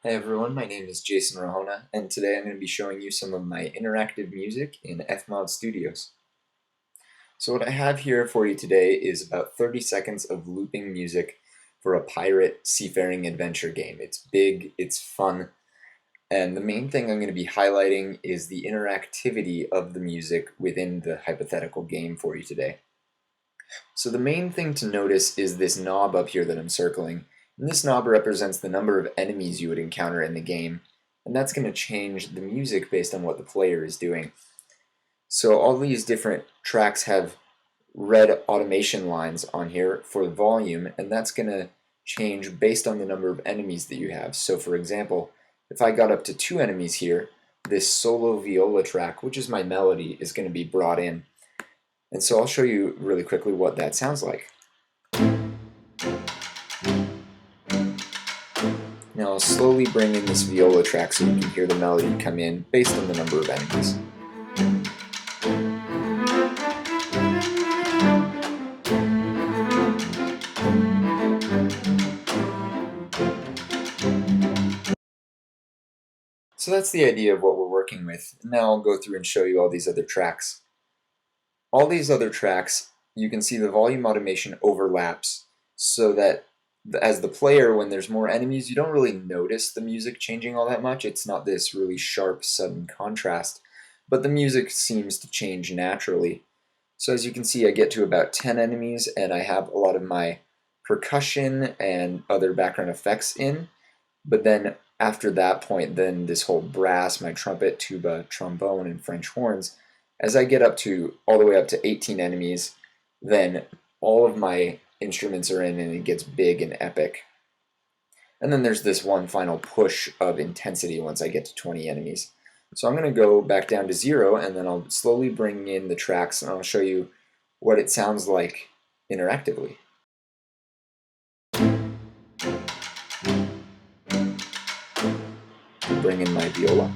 Hey everyone, my name is Jason Rahona, and today I'm going to be showing you some of my interactive music in Fmod Studios. So what I have here for you today is about 30 seconds of looping music for a pirate seafaring adventure game. It's big, it's fun, and the main thing I'm going to be highlighting is the interactivity of the music within the hypothetical game for you today. So the main thing to notice is this knob up here that I'm circling. And this knob represents the number of enemies you would encounter in the game, and that's going to change the music based on what the player is doing. So all these different tracks have red automation lines on here for volume, and that's going to change based on the number of enemies that you have. So for example, if I got up to 2 enemies here, this solo viola track, which is my melody, is going to be brought in. And so I'll show you really quickly what that sounds like. Now I'll slowly bring in this viola track so you can hear the melody come in based on the number of enemies. So that's the idea of what we're working with. Now I'll go through and show you all these other tracks. All these other tracks, you can see the volume automation overlaps so that as the player, when there's more enemies, you don't really notice the music changing all that much. It's not this really sharp, sudden contrast, but the music seems to change naturally. So as you can see, I get to about 10 enemies, and I have a lot of my percussion and other background effects in, but then after that point, then this whole brass, my trumpet, tuba, trombone, and French horns, as I get up to all the way up to 18 enemies, then all of my instruments are in and it gets big and epic. And then there's this one final push of intensity once I get to 20 enemies. So I'm going to go back down to 0, and then I'll slowly bring in the tracks, and I'll show you what it sounds like interactively. Bring in my viola.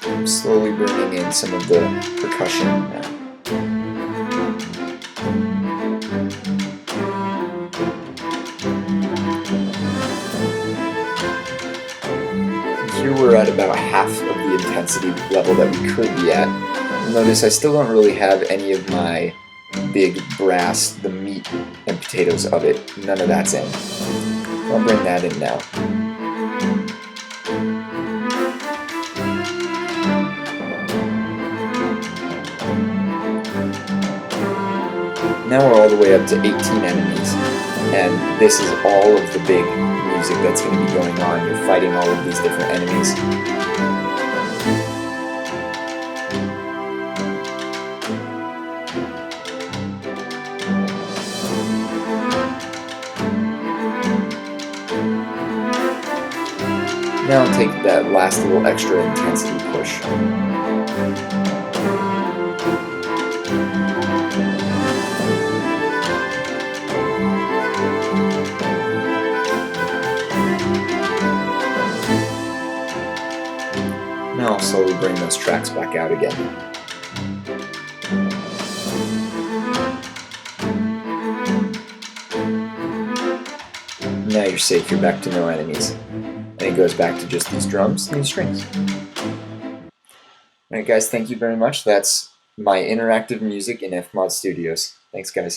I'm slowly bringing in some of the percussion now. Here we're at about half of the intensity level that we could be at. Notice I still don't really have any of my big brass, the meat and potatoes of it. None of that's in. I'll bring that in now. Now we're all the way up to 18 enemies, and this is all of the big music that's going to be going on. You're fighting all of these different enemies. Now I'll take that last little extra intensity push. Now I'll slowly bring those tracks back out again. Now you're safe, you're back to no enemies. And it goes back to just these drums and these strings. Alright guys, thank you very much. That's my interactive music in Fmod Studios. Thanks guys.